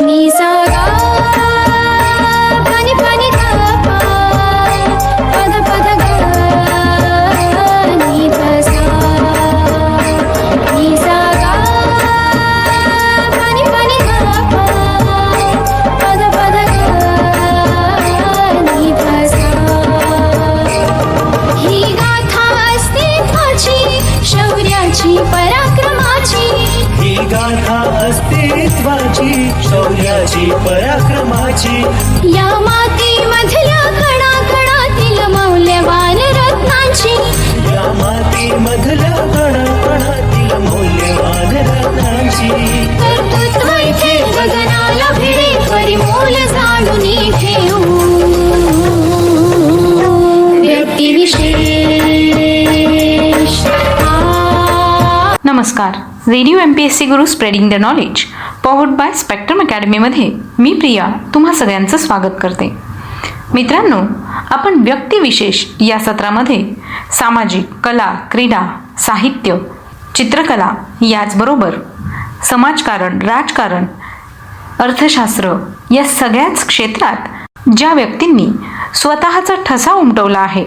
नि सा गा पनि पनि धा पा पद पद गा नि ध सा नि सा गा पनि पनि धा पा पद पद गा नि ध सा ही गाथा अस्तित्वाची शौर्याची पराक्रमाची ही गाथा अस्तित्वाची शौर्याची पराक्रमाची या मातीमधल्या कणाकणातील मौल्यवान रत्नांची या मातीमधल्या कणाकणातील मौल्यवान रत्नांची कर्तृत्व इथे गगनाला भिडे परिमोल जाणून ठेवू व्यक्तिविशेष नमस्कार. Radio MPSC Guru spreading the knowledge powered by Spectrum अकॅडमीमध्ये मी प्रिया तुम्हा सगळ्यांचं स्वागत करते. मित्रांनो, आपण व्यक्तिविशेष या सत्रामध्ये सामाजिक, कला, क्रीडा, साहित्य, चित्रकला याचबरोबर समाजकारण, राजकारण, अर्थशास्त्र या सगळ्याच क्षेत्रात ज्या व्यक्तींनी स्वतःचा ठसा उमटवला आहे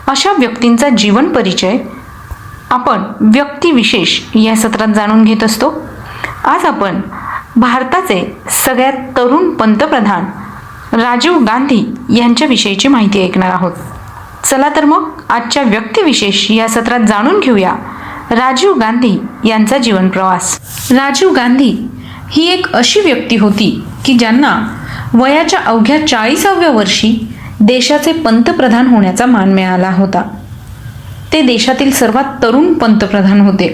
अशा व्यक्तींचा जीवन परिचय आपण व्यक्तिविशेष या सत्रात जाणून घेत असतो. आज आपण भारताचे सगळ्यात तरुण पंतप्रधान राजीव गांधी यांच्याविषयीची माहिती ऐकणार आहोत. चला तर मग आजच्या व्यक्तिविशेष या सत्रात जाणून घेऊया राजीव गांधी यांचा जीवन प्रवास. राजीव गांधी ही एक अशी व्यक्ती होती की ज्यांना वयाच्या अवघ्या 40व्या वर्षी देशाचे पंतप्रधान होण्याचा मान मिळाला होता. ते देशातील सर्वात तरुण पंतप्रधान होते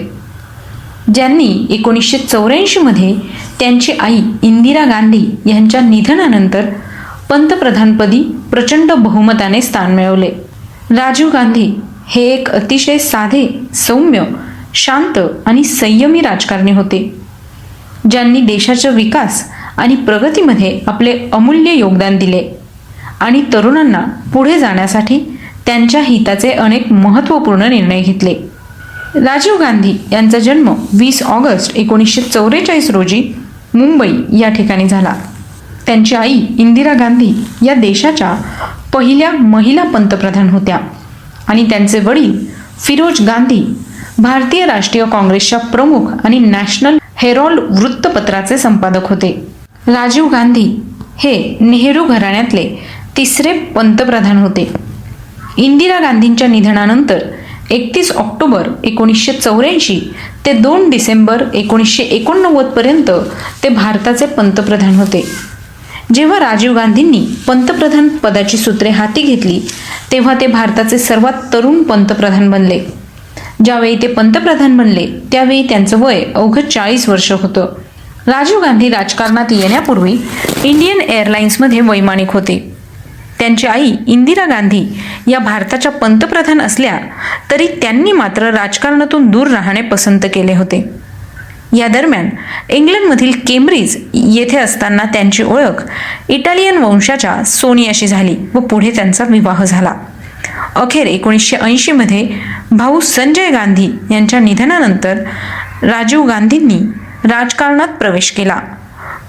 ज्यांनी 1984 मध्ये त्यांची आई इंदिरा गांधी यांच्या निधनानंतर पंतप्रधानपदी प्रचंड बहुमताने स्थान मिळवले. राजीव गांधी हे एक अतिशय साधे, सौम्य, शांत आणि संयमी राजकारणी होते ज्यांनी देशाच्या विकास आणि प्रगतीमध्ये आपले अमूल्य योगदान दिले आणि तरुणांना पुढे जाण्यासाठी त्यांच्या हिताचे अनेक महत्त्वपूर्ण निर्णय घेतले. राजीव गांधी यांचा जन्म 20 ऑगस्ट 1944 रोजी मुंबई या ठिकाणी झाला. त्यांची आई इंदिरा गांधी या देशाच्या पहिल्या महिला पंतप्रधान होत्या आणि त्यांचे वडील फिरोज गांधी भारतीय राष्ट्रीय काँग्रेसच्या प्रमुख आणि नॅशनल हेरॉल्ड वृत्तपत्राचे संपादक होते. राजीव गांधी हे नेहरू घराण्यातले तिसरे पंतप्रधान होते. इंदिरा गांधींच्या निधनानंतर 31 ऑक्टोबर 1984 ते 2 डिसेंबर 1989 पर्यंत ते भारताचे पंतप्रधान होते. जेव्हा राजीव गांधींनी पंतप्रधान पदाची सूत्रे हाती घेतली तेव्हा ते भारताचे सर्वात तरुण पंतप्रधान बनले. ज्यावेळी ते पंतप्रधान बनले त्यावेळी त्यांचं वय अवघं 40 वर्ष होतं. राजीव गांधी राजकारणात येण्यापूर्वी इंडियन एअरलाइन्समध्ये वैमानिक होते. त्यांची आई इंदिरा गांधी या भारताच्या पंतप्रधान असल्या तरी त्यांनी मात्र राजकारणातून दूर राहणे पसंत केले होते. या दरम्यान इंग्लंडमधील केम्ब्रिज येथे असताना त्यांची ओळख इटालियन वंशाच्या सोनियाशी झाली व पुढे त्यांचा विवाह झाला. अखेर 1980 मध्ये भाऊ संजय गांधी यांच्या निधनानंतर राजीव गांधींनी राजकारणात प्रवेश केला.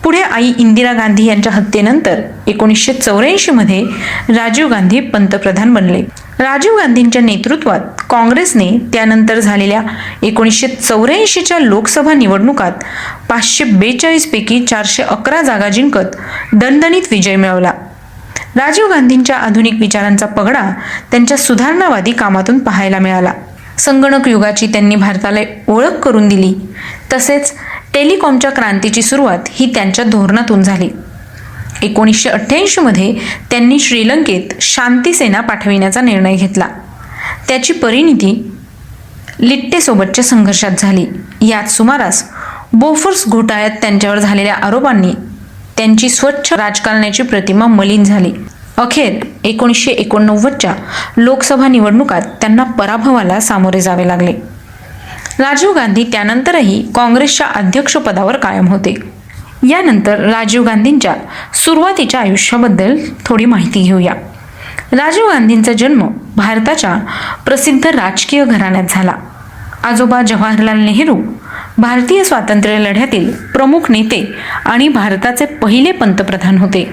पुढे आई इंदिरा गांधी यांच्या हत्येनंतर 1984 मध्ये राजीव गांधी पंतप्रधान बनले. राजीव गांधींच्या नेतृत्वात काँग्रेसने त्यानंतर झालेल्या 1984च्या लोकसभा निवडणुकात 542 पैकी 411 जागा जिंकत दणदणीत विजय मिळवला. राजीव गांधींच्या आधुनिक विचारांचा पगडा त्यांच्या सुधारणावादी कामातून पाहायला मिळाला. संगणक युगाची त्यांनी भारताला ओळख करून दिली. तसेच टेलिकॉमच्या क्रांतीची सुरुवात ही त्यांच्या धोरणातून झाली. 1988 मध्ये त्यांनी श्रीलंकेत शांतीसेना पाठविण्याचा निर्णय घेतला. त्याची परिणिती लिट्टेसोबतच्या संघर्षात झाली. यात सुमारास बोफोर्स घोटाळ्यात त्यांच्यावर झालेल्या आरोपांनी त्यांची स्वच्छ राजकारणाची प्रतिमा मलिन झाली. अखेर 1989च्या लोकसभा निवडणुकात त्यांना पराभवाला सामोरे जावे लागले. राजीव गांधी त्यानंतरही काँग्रेसच्या अध्यक्षपदावर कायम होते. यानंतर राजीव गांधींच्या सुरुवातीच्या आयुष्याबद्दल थोडी माहिती घेऊया. राजीव गांधींचा जन्म भारताच्या प्रसिद्ध राजकीय घराण्यात झाला. आजोबा जवाहरलाल नेहरू भारतीय स्वातंत्र्य लढ्यातील प्रमुख नेते आणि भारताचे पहिले पंतप्रधान होते.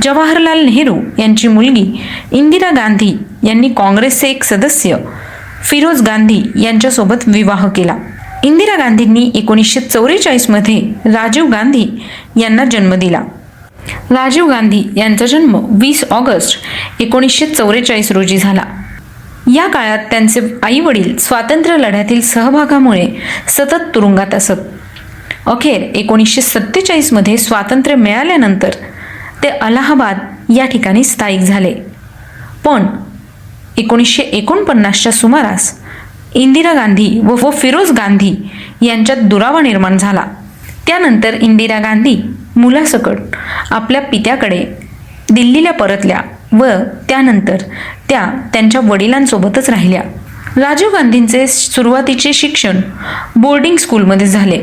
जवाहरलाल नेहरू यांची मुलगी इंदिरा गांधी यांनी काँग्रेसचे एक सदस्य फिरोज गांधी यांच्यासोबत विवाह केला. इंदिरा गांधींनी 1944 मध्ये राजीव गांधी यांना जन्म दिला. राजीव गांधी यांचा जन्म 20 ऑगस्ट 1944 रोजी झाला. या काळात त्यांचे आई वडील स्वातंत्र्य लढ्यातील सहभागामुळे सतत तुरुंगात असत. अखेर 1947 मध्ये स्वातंत्र्य मिळाल्यानंतर ते अलाहाबाद या ठिकाणी स्थायिक झाले. पण 1949च्या सुमारास इंदिरा गांधी व फिरोज गांधी यांच्यात दुरावा निर्माण झाला. त्यानंतर इंदिरा गांधी मुलासकट आपल्या पित्याकडे दिल्लीला परतल्या व त्यानंतर त्या त्यांच्या वडिलांसोबतच राहिल्या. राजीव गांधींचे सुरुवातीचे शिक्षण बोर्डिंग स्कूलमध्ये झाले.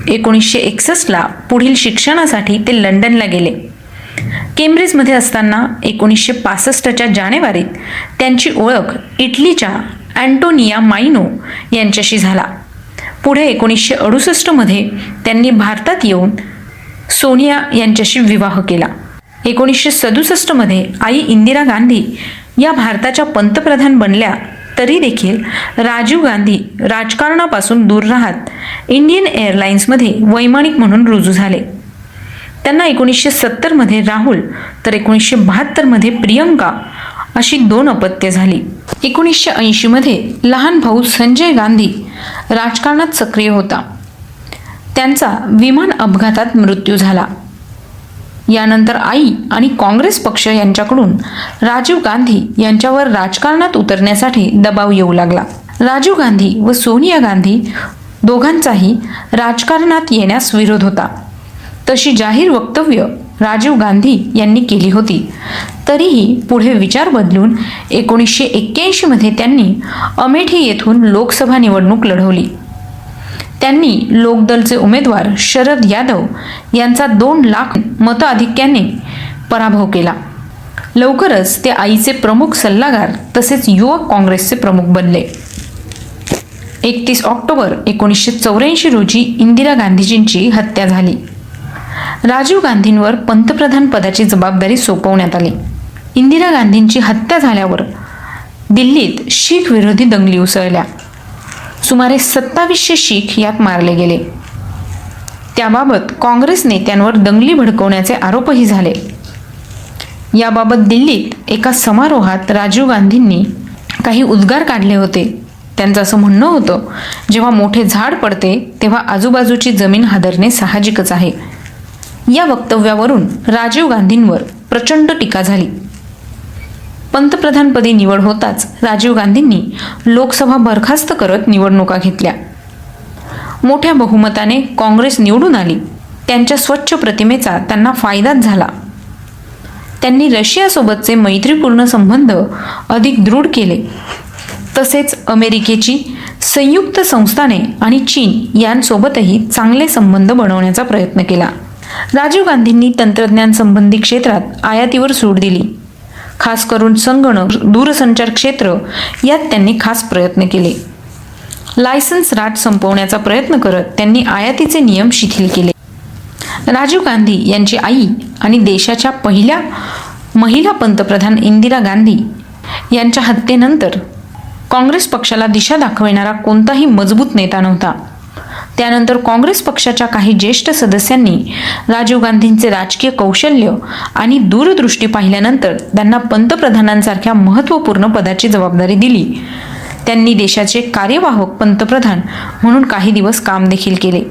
1961ला पुढील शिक्षणासाठी ते लंडनला गेले. केम्ब्रिजमध्ये असताना 1965च्या जानेवारीत त्यांची ओळख इटलीच्या अँटोनिया माइनो यांच्याशी झाला. पुढे 1968 मध्ये त्यांनी भारतात येऊन सोनिया यांच्याशी विवाह केला. 1967 मध्ये आई इंदिरा गांधी या भारताच्या पंतप्रधान बनल्या तरी देखील राजीव गांधी राजकारणापासून दूर राहत इंडियन एअरलाइन्समध्ये वैमानिक म्हणून रुजू झाले. त्यांना 1970 मध्ये राहुल तर 1972 मध्ये प्रियंका अशी 2 अपत्ये झाली. 1980 मध्ये लहान भाऊ संजय गांधी राजकारणात सक्रिय होता. त्यांचा विमान अपघातात मृत्यू झाला. यानंतर आई आणि काँग्रेस पक्ष यांच्याकडून राजीव गांधी यांच्यावर राजकारणात उतरण्यासाठी दबाव येऊ लागला. राजीव गांधी व सोनिया गांधी दोघांचाही राजकारणात येण्यास विरोध होता. तशी जाहीर वक्तव्य राजीव गांधी यांनी केली होती. तरीही पुढे विचार बदलून 1981 मध्ये त्यांनी अमेठी येथून लोकसभा निवडणूक लढवली. त्यांनी लोकदलचे उमेदवार शरद यादव यांचा 2 लाख मताधिक्याने पराभव केला. लवकरच ते आईचे प्रमुख सल्लागार तसेच युवक काँग्रेसचे प्रमुख बनले. 31 ऑक्टोबर 1984 रोजी इंदिरा गांधीजींची हत्या झाली. राजीव गांधींवर पंतप्रधान पदाची जबाबदारी सोपवण्यात आली. इंदिरा गांधींची हत्या झाल्यावर दिल्लीत शीख विरोधी दंगली उसळल्या. सुमारे 2700 शीख यात मारले गेले. त्याबाबत काँग्रेस नेत्यांवर दंगली भडकवण्याचे आरोपही झाले. याबाबत दिल्लीत एका समारोहात राजीव गांधींनी काही उद्गार काढले होते. त्यांचं असं म्हणणं होतं, जेव्हा मोठे झाड पडते तेव्हा आजूबाजूची जमीन हादरणे साहजिकच आहे. या वक्तव्यावरून राजीव गांधींवर प्रचंड टीका झाली. पंतप्रधानपदी निवड होताच राजीव गांधींनी लोकसभा बरखास्त करत निवडणुका घेतल्या. मोठ्या बहुमताने काँग्रेस निवडून आली. त्यांच्या स्वच्छ प्रतिमेचा त्यांना फायदाच झाला. त्यांनी रशियासोबतचे मैत्रीपूर्ण संबंध अधिक दृढ केले. तसेच अमेरिकेची संयुक्त संस्थाने आणि चीन यांसोबतही चांगले संबंध बनवण्याचा प्रयत्न केला. राजीव गांधींनी तंत्रज्ञान संबंधी क्षेत्रात आयातीवर सूट दिली. खास करून संगणक, दूरसंचार क्षेत्र यात त्यांनी खास प्रयत्न केले. लायसन्स राज संपवण्याचा प्रयत्न करत त्यांनी आयातीचे नियम शिथिल केले. राजीव गांधी यांची आई आणि देशाच्या पहिल्या महिला पंतप्रधान इंदिरा गांधी यांच्या हत्येनंतर काँग्रेस पक्षाला दिशा दाखविणारा कोणताही मजबूत नेता नव्हता. त्यानंतर काँग्रेस पक्षाच्या काही ज्येष्ठ सदस्यांनी राजीव गांधींचे राजकीय कौशल्य आणि दूरदृष्टी पाहिल्यानंतर त्यांना पंतप्रधानांसारख्या महत्त्वपूर्ण पदाची जबाबदारी दिली. त्यांनी देशाचे कार्यवाहक पंतप्रधान म्हणून काही दिवस काम देखील केले.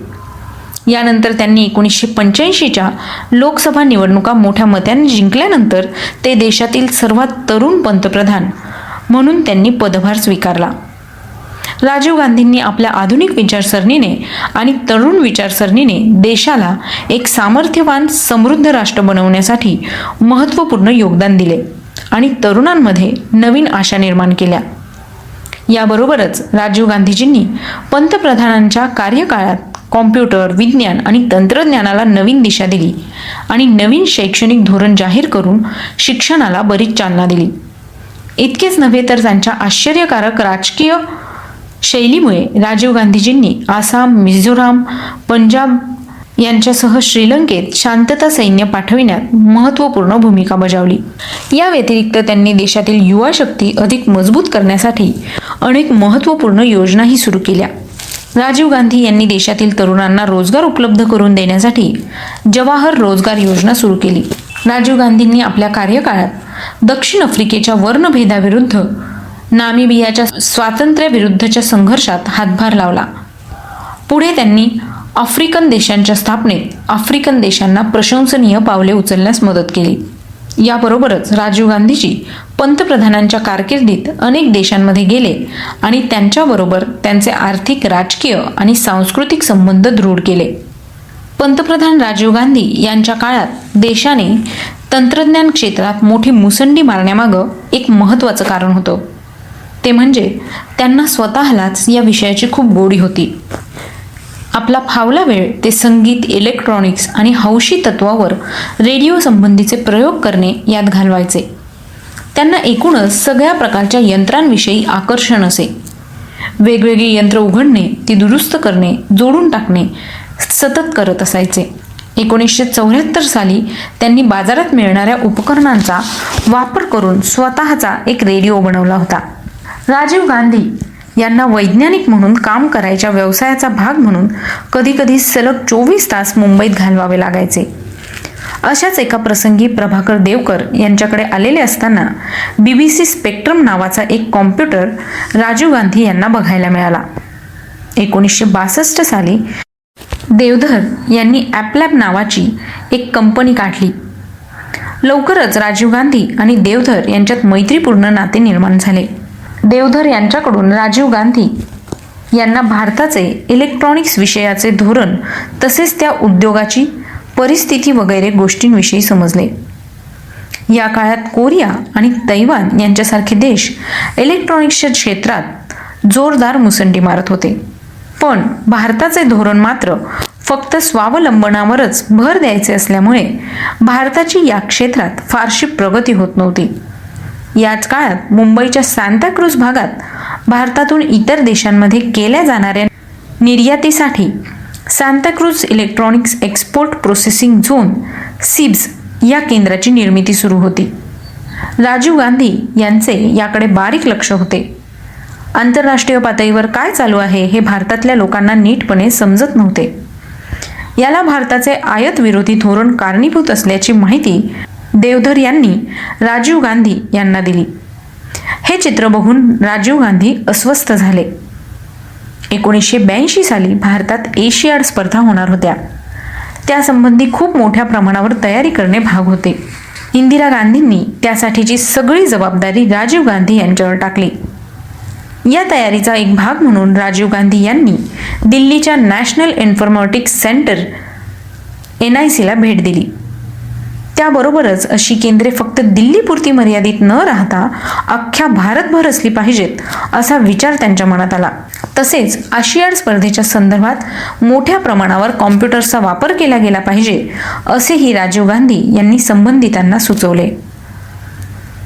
यानंतर त्यांनी 1985च्या लोकसभा निवडणुका मोठ्या मतांनी जिंकल्यानंतर ते देशातील सर्वात तरुण पंतप्रधान म्हणून त्यांनी पदभार स्वीकारला. राजीव गांधींनी आपल्या आधुनिक विचारसरणीने आणि तरुण विचारसरणीने देशाला एक सामर्थ्यवान समृद्ध राष्ट्र बनवण्यासाठी महत्त्वपूर्ण योगदान दिले आणि तरुणांमध्ये नवीन आशा निर्माण केल्या. याबरोबरच राजीव गांधीजींनी पंतप्रधानांच्या कार्यकाळात कॉम्प्युटर, विज्ञान आणि तंत्रज्ञानाला नवीन दिशा दिली आणि नवीन शैक्षणिक धोरण जाहीर करून शिक्षणाला बरीच चालना दिली. इतकेच नव्हे तर त्यांच्या आश्चर्यकारक राजकीय शैलीमुळे राजीव गांधीजींनी आसाम, मिझोराम, पंजाब यांच्यासह श्रीलंकेत शांतता सैन्य पाठविण्यात महत्त्वपूर्ण भूमिका बजावली. या व्यतिरिक्त त्यांनी देशातील युवा शक्ती अधिक मजबूत करण्यासाठी अनेक महत्त्वपूर्ण योजनाही सुरू केल्या. राजीव गांधी यांनी देशातील तरुणांना रोजगार उपलब्ध करून देण्यासाठी जवाहर रोजगार योजना सुरू केली. राजीव गांधींनी आपल्या कार्यकाळात दक्षिण आफ्रिकेच्या वर्णभेदाविरुद्ध, नामिबियाच्या स्वातंत्र्याविरुद्धच्या संघर्षात हातभार लावला. पुढे त्यांनी आफ्रिकन देशांच्या स्थापनेत आफ्रिकन देशांना प्रशंसनीय पावले उचलण्यास मदत केली. याबरोबरच राजीव गांधीजी पंतप्रधानांच्या कारकिर्दीत अनेक देशांमध्ये गेले आणि त्यांच्याबरोबर त्यांचे आर्थिक, राजकीय आणि सांस्कृतिक संबंध दृढ केले. पंतप्रधान राजीव गांधी यांच्या काळात देशाने तंत्रज्ञान क्षेत्रात मोठी मुसंडी मारण्यामागं एक महत्त्वाचं कारण होतं. ते म्हणजे त्यांना स्वतःलाच या विषयाची खूप गोडी होती. आपला फावला वेळ ते संगीत, इलेक्ट्रॉनिक्स आणि हौशी तत्वावर रेडिओ संबंधीचे प्रयोग करणे यात घालवायचे. त्यांना एकूणच सगळ्या प्रकारच्या यंत्रांविषयी आकर्षण असे. वेगवेगळी यंत्र उघडणे, ती दुरुस्त करणे, जोडून टाकणे सतत करत असायचे. 1974 साली त्यांनी बाजारात मिळणाऱ्या उपकरणांचा वापर करून स्वतःचा एक रेडिओ बनवला होता. राजीव गांधी यांना वैज्ञानिक म्हणून काम करायच्या व्यवसायाचा भाग म्हणून कधीकधी सलग 24 तास मुंबईत घालवावे लागायचे. अशाच एका प्रसंगी प्रभाकर देवकर यांच्याकडे आलेले असताना BBC स्पेक्ट्रम नावाचा एक कॉम्प्युटर राजीव गांधी यांना बघायला मिळाला. 1962 साली देवधर यांनी ॲपलॅब नावाची एक कंपनी काढली. लवकरच राजीव गांधी आणि देवधर यांच्यात मैत्रीपूर्ण नाते निर्माण झाले. देवधर यांच्याकडून राजीव गांधी यांना भारताचे इलेक्ट्रॉनिक्स विषयाचे धोरण तसेच त्या उद्योगाची परिस्थिती वगैरे गोष्टींविषयी समजले. या काळात कोरिया आणि तैवान यांच्यासारखे देश इलेक्ट्रॉनिक्सच्या क्षेत्रात जोरदार मुसंडी मारत होते. पण भारताचे धोरण मात्र फक्त स्वावलंबनावरच भर द्यायचे असल्यामुळे भारताची या क्षेत्रात फारशी प्रगती होत नव्हती. याच काळात मुंबईच्या सांताक्रूझ भागात भारतातून इतर देशांमध्ये केल्या जाणाऱ्या निर्यातीसाठी Santacruz electronics export processing zone (सिब्स) या केंद्राची निर्मिती सुरू होती. राजीव गांधी यांचे याकडे बारीक लक्ष होते. आंतरराष्ट्रीय पातळीवर काय चालू आहे हे भारतातल्या लोकांना नीटपणे समजत नव्हते. याला भारताचे आयात विरोधी धोरण कारणीभूत असल्याची माहिती देवधर यांनी राजीव गांधी यांना दिली. हे चित्र बघून राजीव गांधी अस्वस्थ झाले. 1982 साली भारतात एशियाड स्पर्धा होणार होत्या. त्यासंबंधी खूप मोठ्या प्रमाणावर तयारी करणे भाग होते. इंदिरा गांधींनी त्यासाठीची सगळी जबाबदारी राजीव गांधी यांच्यावर टाकली. या तयारीचा एक भाग म्हणून राजीव गांधी यांनी दिल्लीच्या नॅशनल इन्फॉर्मॅटिक्स सेंटर NICला भेट दिली. त्याबरोबरच अशी केंद्रे फक्त दिल्लीपुरती मर्यादित न राहता अख्ख्या भारतभर असली पाहिजेत असा विचार त्यांच्या मनात आला. तसेच आशियाड स्पर्धेच्या संदर्भात मोठ्या प्रमाणावर कॉम्प्युटर्सचा वापर केला गेला पाहिजे असेही राजीव गांधी यांनी संबंधितांना सुचवले.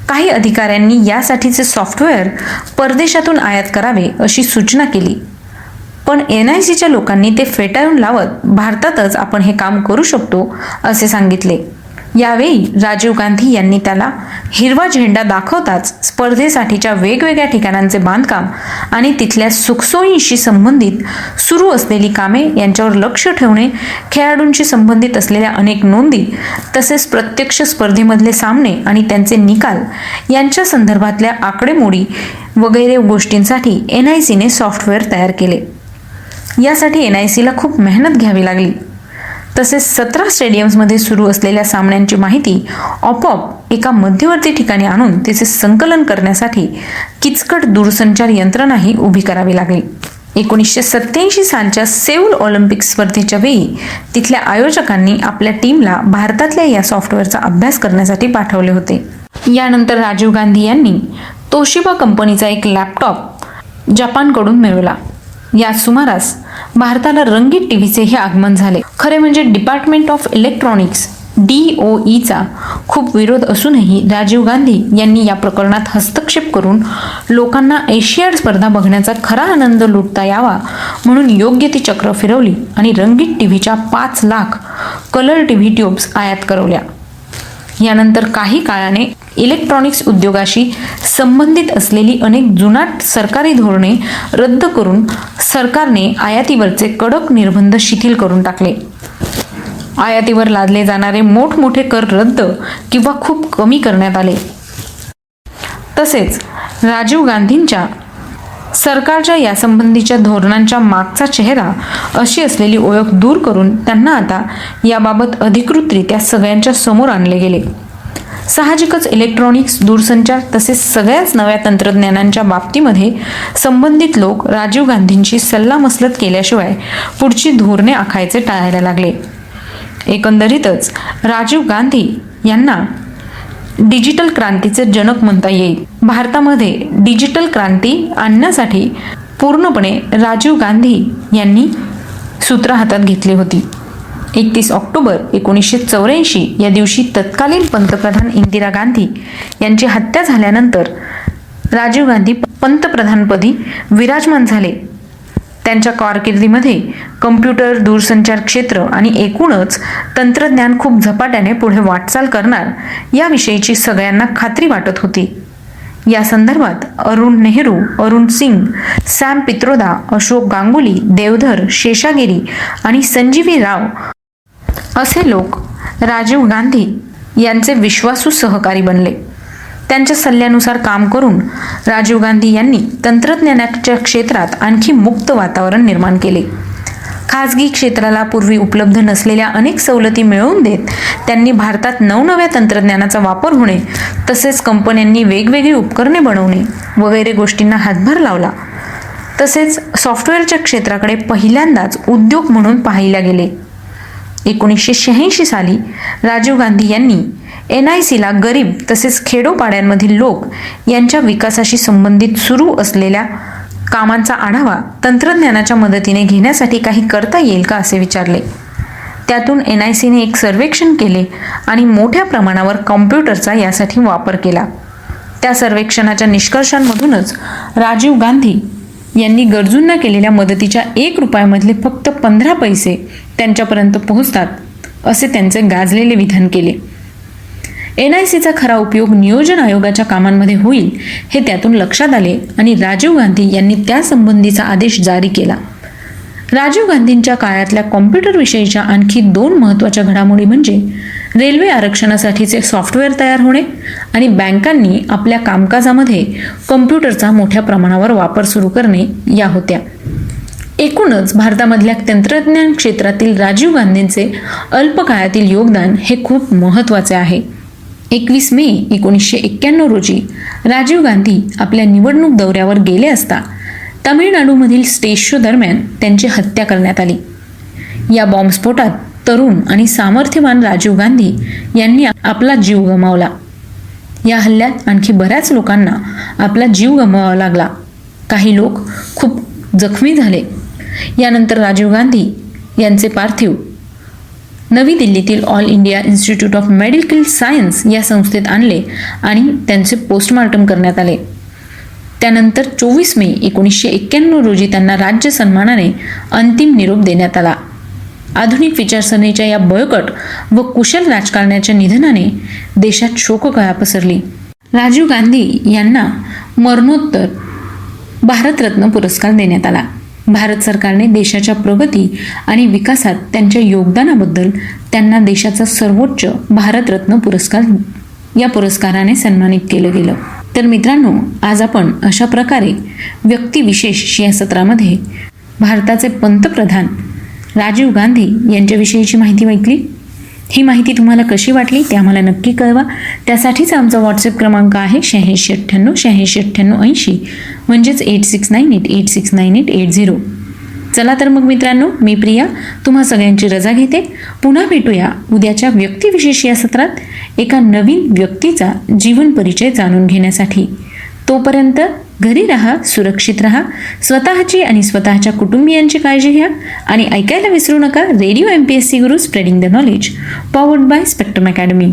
काही अधिकाऱ्यांनी यासाठीचे सॉफ्टवेअर परदेशातून आयात करावे अशी सूचना केली. पण NICच्या लोकांनी ते फेटाळून लावत भारतातच आपण हे काम करू शकतो असे सांगितले. यावेळी राजीव गांधी यांनी त्याला हिरवा झेंडा दाखवताच स्पर्धेसाठीच्या वेगवेगळ्या ठिकाणांचे बांधकाम आणि तिथल्या सुखसोयींशी संबंधित सुरू असलेली कामे यांच्यावर लक्ष ठेवणे, खेळाडूंशी संबंधित असलेल्या अनेक नोंदी तसेच प्रत्यक्ष स्पर्धेमधले सामने आणि त्यांचे निकाल यांच्या संदर्भातल्या आकडेमोडी वगैरे गोष्टींसाठी NICने सॉफ्टवेअर तयार केले. यासाठी NICला खूप मेहनत घ्यावी लागली. तसेच 17 स्टेडियम्समध्ये सुरू असलेल्या सामन्यांची माहिती आपोआप एका मध्यवर्ती ठिकाणी आणून तिचे संकलन करण्यासाठी किचकट दूरसंचार यंत्रणाही उभी करावी लागली. 1987 सालच्या सेऊल ऑलिम्पिक स्पर्धेच्या वेळी तिथल्या आयोजकांनी आपल्या टीमला भारतातल्या या सॉफ्टवेअरचा अभ्यास करण्यासाठी पाठवले होते. यानंतर राजीव गांधी यांनी तोशिबा कंपनीचा एक लॅपटॉप जपानकडून मिळवला. या सुमारास भारताला रंगीत टीव्हीचे हे आगमन झाले. खरे म्हणजे डिपार्टमेंट ऑफ इलेक्ट्रॉनिक्स DOEचा खूप विरोध असूनही राजीव गांधी यांनी या प्रकरणात हस्तक्षेप करून लोकांना एशियाड स्पर्धा बघण्याचा खरा आनंद लुटता यावा म्हणून योग्य ती चक्र फिरवली आणि रंगीत टीव्हीच्या 5 लाख कलर टीव्ही ट्यूब्स आयात करवल्या. यानंतर काही काळाने इलेक्ट्रॉनिक्स उद्योगाशी संबंधित असलेली अनेक जुनाट सरकारी धोरणे रद्द करून सरकारने आयातीवरचे कडक निर्बंध शिथिल करून टाकले. आयातीवर लादले जाणारे मोठमोठे कर रद्द किंवा खूप कमी करण्यात आले. तसेच राजीव गांधींच्या सरकारच्या यासंबंधीच्या धोरणांच्या मागचा चेहरा अशी असलेली ओळख दूर करून त्यांना आता याबाबत अधिकृतरित्या सगळ्यांच्या समोर आणले गेले. साहजिकच इलेक्ट्रॉनिक्स, दूरसंचार तसेच सगळ्याच नव्या तंत्रज्ञानांच्या बाबतीमध्ये संबंधित लोक राजीव गांधींची सल्लामसलत केल्याशिवाय पुढची धोरणे आखायचे टाळायला लागले. एकंदरीतच राजीव गांधी यांना डिजिटल क्रांतीचे जनक म्हणता येईल. भारतामध्ये डिजिटल क्रांती आणण्यासाठी पूर्णपणे राजीव गांधी यांनी सूत्र हातात घेतली होती. 31 ऑक्टोबर 1984 या दिवशी तत्कालीन पंतप्रधान इंदिरा गांधी यांची हत्या झाल्यानंतर राजीव गांधी पंतप्रधानपदी विराजमान झाले. त्यांच्या कारकिर्दीमध्ये कम्प्युटर, दूरसंचार क्षेत्र आणि एकूणच तंत्रज्ञान खूप झपाट्याने पुढे वाटचाल करणार याविषयीची सगळ्यांना खात्री वाटत होती. या संदर्भात अरुण नेहरू, अरुण सिंग, सॅम पित्रोदा, अशोक गांगुली, देवधर, शेषागिरी आणि संजीवी राव असे लोक राजीव गांधी यांचे विश्वासू सहकारी बनले. त्यांच्या सल्ल्यानुसार काम करून राजीव गांधी यांनी तंत्रज्ञानाच्या क्षेत्रात आणखी मुक्त वातावरण निर्माण केले. खाजगी क्षेत्राला पूर्वी उपलब्ध नसलेल्या अनेक सवलती मिळवून देत त्यांनी भारतात नवनव्या तंत्रज्ञानाचा वापर होणे तसेच कंपन्यांनी वेगवेगळी उपकरणे बनवणे वगैरे गोष्टींना हातभार लावला. तसेच सॉफ्टवेअरच्या क्षेत्राकडे पहिल्यांदाच उद्योग म्हणून पाहिल्या गेले. 1986 साली राजीव गांधी यांनी NICला गरीब तसेच खेडोपाड्यांमधील लोक यांच्या विकासाशी संबंधित सुरू असलेल्या कामांचा आढावा तंत्रज्ञानाच्या मदतीने घेण्यासाठी काही करता येईल का असे विचारले. त्यातून NICने एक सर्वेक्षण केले आणि मोठ्या प्रमाणावर कॉम्प्युटरचा यासाठी वापर केला. त्या सर्वेक्षणाच्या निष्कर्षांमधूनच राजीव गांधी यांनी गरजूंना केलेल्या मदतीच्या 1 रुपयामधले फक्त 15 पैसे त्यांच्यापर्यंत पोहोचतात असे त्यांचे गाजलेले विधान केले. NICचा खरा उपयोग नियोजन आयोगाच्या कामांमध्ये होईल हे त्यातून लक्षात आले आणि राजीव गांधी यांनी त्यासंबंधीचा आदेश जारी केला. राजीव गांधींच्या काळातल्या कॉम्प्युटर विषयीच्या आणखी 2 महत्त्वाच्या घडामोडी म्हणजे रेल्वे आरक्षणासाठीचे सॉफ्टवेअर तयार होणे आणि बँकांनी आपल्या कामकाजामध्ये कॉम्प्युटरचा मोठ्या प्रमाणावर वापर सुरू करणे या होत्या. एकूणच भारतामधल्या तंत्रज्ञान क्षेत्रातील राजीव गांधींचे अल्पकाळातील योगदान हे खूप महत्त्वाचे आहे. 21 मे 1991 रोजी राजीव गांधी आपल्या निवडणूक दौऱ्यावर गेले असता तामिळनाडूमधील स्टेज शो दरम्यान त्यांची हत्या करण्यात आली. या बॉम्बस्फोटात तरुण आणि सामर्थ्यवान राजीव गांधी यांनी आपला जीव गमावला. या हल्ल्यात आणखी बऱ्याच लोकांना आपला जीव गमवावा लागला. काही लोक खूप जखमी झाले. यानंतर राजीव गांधी यांचे पार्थिव नवी दिल्लीतील all India institute of medical science या संस्थेत आणले आणि त्यांचे पोस्टमॉर्टम करण्यात आले. त्यानंतर 24 मे 1991 रोजी त्यांना राज्य सन्मानाने अंतिम निरोप देण्यात आला. आधुनिक विचारसरणीच्या या बळकट व कुशल राजकारण्याच्या निधनाने देशात शोककळा पसरली. राजीव गांधी यांना मरणोत्तर भारतरत्न पुरस्कार देण्यात आला. भारत सरकारने देशाच्या प्रगती आणि विकासात त्यांच्या योगदानाबद्दल त्यांना देशाचा सर्वोच्च भारतरत्न पुरस्कार या पुरस्काराने सन्मानित केलं गेलं. तर मित्रांनो, आज आपण अशा प्रकारे व्यक्तिविशेष या सत्रामध्ये भारताचे पंतप्रधान राजीव गांधी यांच्याविषयीची माहिती ऐकली. ही माहिती तुम्हाला कशी वाटली ते आम्हाला नक्की कळवा. त्यासाठीच आमचा व्हॉट्सअप क्रमांक आहे 8698 म्हणजेच 8698869880. चला तर मग मित्रांनो, मी प्रिया तुम्हा सगळ्यांची रजा घेते. पुन्हा भेटूया उद्याच्या व्यक्तिविशेष या सत्रात एका नवीन व्यक्तीचा जीवन परिचय जाणून घेण्यासाठी. तोपर्यंत घरी राहा, सुरक्षित राहा, स्वतःची आणि स्वतःच्या कुटुंबियांची काळजी घ्या आणि ऐकायला विसरू नका radio MPSC Guru spreading the knowledge powered by spectrum academy.